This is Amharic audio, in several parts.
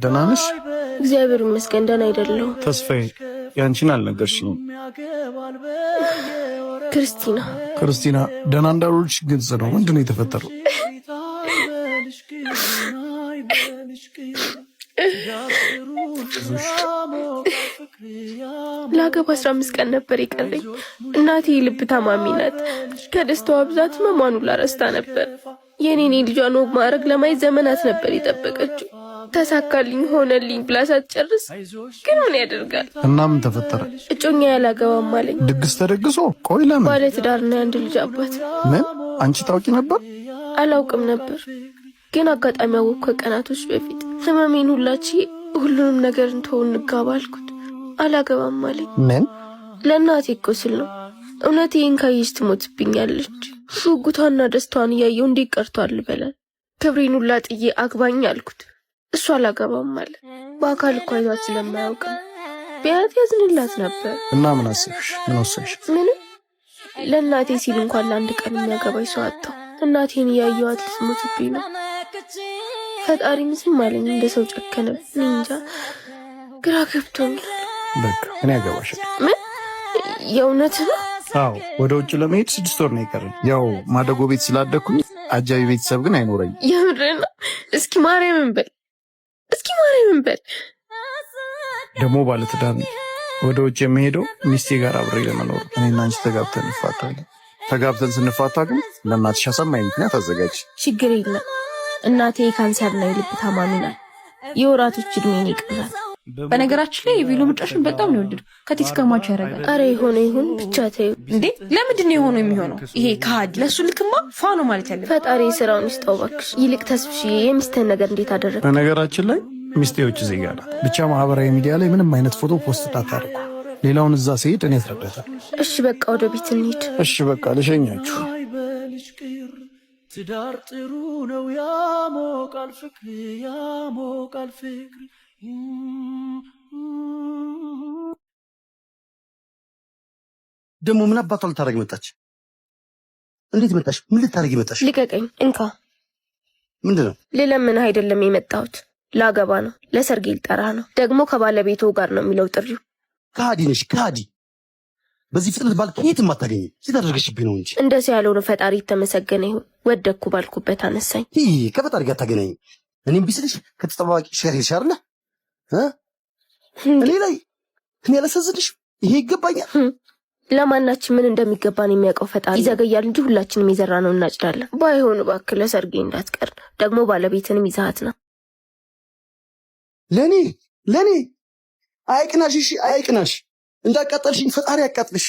ደህና ነሽ? እግዚአብሔር ይመስገን ደህና አይደለሁም። ተስፋዬ ያንቺን አልነገርሽኝም። ክርስቲና ደህና እንዳልሆንሽ ግልጽ ነው። ምንድን ነው የተፈጠረው? ላገባ 15 ቀን ነበር የቀረኝ። እናቴ የልብ ታማሚ ናት። ከደስታዋ ብዛት መማኑ ላረስታ ነበር። የኔ ልጇን ወግ ማዕረግ ለማየት ዘመናት ነበር የጠበቀችው። ተሳካልኝ ሆነልኝ ብላ ሳትጨርስ ግን ምን ያደርጋል። እና ምን ተፈጠረ? እጮኛ ያላገባም አለኝ። ድግስ ተደግሶ? ቆይ ለምን? ባለ ትዳርና የአንድ ልጅ አባት። ምን? አንቺ ታውቂ ነበር? አላውቅም ነበር፣ ግን አጋጣሚ አወቅኩ ከቀናቶች በፊት። ህመሜን ሁሉንም ነገር እንተው እንጋባ አልኩት። አላገባም አለኝ። ምን? ለእናቴ እኮ ስል ነው። እውነቴን ካየች ትሞትብኛለች። ጉጉቷና ደስታዋን እያየው እንዴት ቀርቷል በላል። ክብሬን ሁላ ጥዬ አግባኝ አልኩት። እሱ አላገባም አለ። በአካል እኮ አይቷት ስለማያውቅ ቢያት ያዝንላት ነበር። እና ምን አሰብሽ? ምን ወሰንሽ? ምንም። ለእናቴ ሲል እንኳን ለአንድ ቀን የሚያገባኝ ሰው አጣሁ። እናቴን እያየዋት ልትሞትብኝ ነው። ፈጣሪ ምስም አለኝ። እንደ ሰው ጨከነብኝ። እንጃ ግራ ገብቶኛል። በቃ እኔ ያገባሻል። ምን? የእውነት ነው? አዎ፣ ወደ ውጭ ለመሄድ 6 ወር ነው የቀረኝ። ያው ማደጎ ቤት ስላደኩኝ አጃቢ ቤተሰብ ግን አይኖረኝ። የምር ነው? እስኪ ማርያምን በል ደግሞ ባለትዳር ወደ ውጭ የሚሄደው ሚስቴ ጋር አብሬ ለመኖር። እኔና አንቺ ተጋብተን እንፋታለን። ተጋብተን ስንፋታ ግን ለእናትሽ አሳማኝ ምክንያት አዘጋጅ። ችግር የለም። እናቴ የካንሰርና የልብ ታማሚ ናት። የወራቶች እድሜን ይቀራል። በነገራችን ላይ የቬሎ ምርጫሽን በጣም ነው የወደድኩት። ከቴስ ከማቸው ያደርጋል። አረ ይሁን ብቻ ተይው እንዴ። ለምንድን ነው የሆነው የሚሆነው? ይሄ ከሃዲ ለሱ ልክማ ፋኖ ማለት ያለ ፈጣሪ ስራውን ይስጠው እባክሽ። ይልቅ ተስፍሽዬ የሚስትህን ነገር እንዴት አደረግ? በነገራችን ላይ ሚስቴዎች ዜጋ ናት። ብቻ ማህበራዊ ሚዲያ ላይ ምንም አይነት ፎቶ ፖስት አታደርጉ። ሌላውን እዛ ሲሄድ እኔ ያስረዳታል። እሺ በቃ ወደ ቤት እንሂድ። እሺ በቃ ልሸኛችሁ። ትዳር ጥሩ ነው ያሞቃል ፍቅር ደግሞ ምን አባቷ ልታረግ መጣች? እንዴት መጣሽ? ምን ልታረግ መጣሽ? ልቀቀኝ። እንካ። ምንድነው? ልለምንህ አይደለም የመጣሁት። ላገባ ነው። ለሰርጌ ልጠራ ነው። ደግሞ ከባለቤቱ ጋር ነው የሚለው ጥሪው። ከሃዲ ነሽ ከሃዲ። በዚህ ፍጥነት ባል ከየትም አታገኝ። ሲታደርገሽብኝ ነው እንጂ እንደዚህ ያለውን ፈጣሪ የተመሰገነ ይሁን። ወደኩ ባልኩበት አነሳኝ። ከፈጣሪ ጋር ታገናኝ። እኔም ቢስልሽ ከተጠባባቂ ሸር ይሻርለ እኔ ያላሳዝንሽ። ይሄ ይገባኛል። ለማናችን ምን እንደሚገባን የሚያውቀው ፈጣሪ። ይዘገያል እንጂ ሁላችንም የዘራነው እናጭዳለን። ባይሆን እባክህ ለሰርጌ እንዳትቀር። ደግሞ ባለቤትንም ይዛሃት ነው። ለኔ አይቅናሽ። እሺ አይቅናሽ። እንዳቃጠልሽኝ ፈጣሪ ያቃጥልሽ።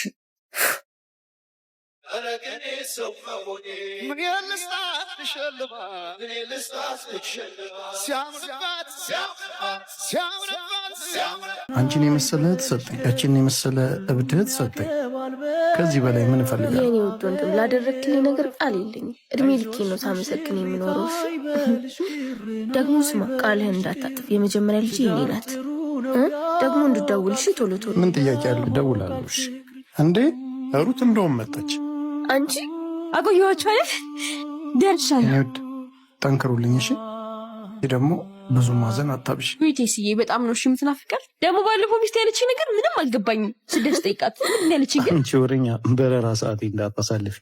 አንቺን የመሰለ ተሰጠኝ፣ ያቺን የመሰለ እብድህ ተሰጠኝ። ከዚህ በላይ ምን እፈልጋለሁ? የኔ ውድ ወንድም ላደረግክልኝ ነገር ቃል የለኝም። እድሜ ልኬ ነው ሳመሰግን የምኖረው። ደግሞ ስማ፣ ቃልህን እንዳታጥፍ። የመጀመሪያ ልጅ የኔ ናት። ደግሞ እንድደውልሽ ቶሎ። ምን ጥያቄ አለ? እደውላለሁ። እንዴ ሩት እንደውም መጣች። አንቺ አቆየኋችሁ አይደል? ደርሻለሁ። ውድ ጠንክሩልኝ። እሺ ደግሞ ብዙ ማዘን አታብሽ። ቴስዬ በጣም ነው የምትናፍቀር። ደግሞ ባለፈው ሚስት ያለችኝ ነገር ምንም አልገባኝም። ስደርስ ጠይቃት ምን ያለችኝ ግን አንቺ ወሬኛ በረራ ሰዓቴ እንዳታሳልፊ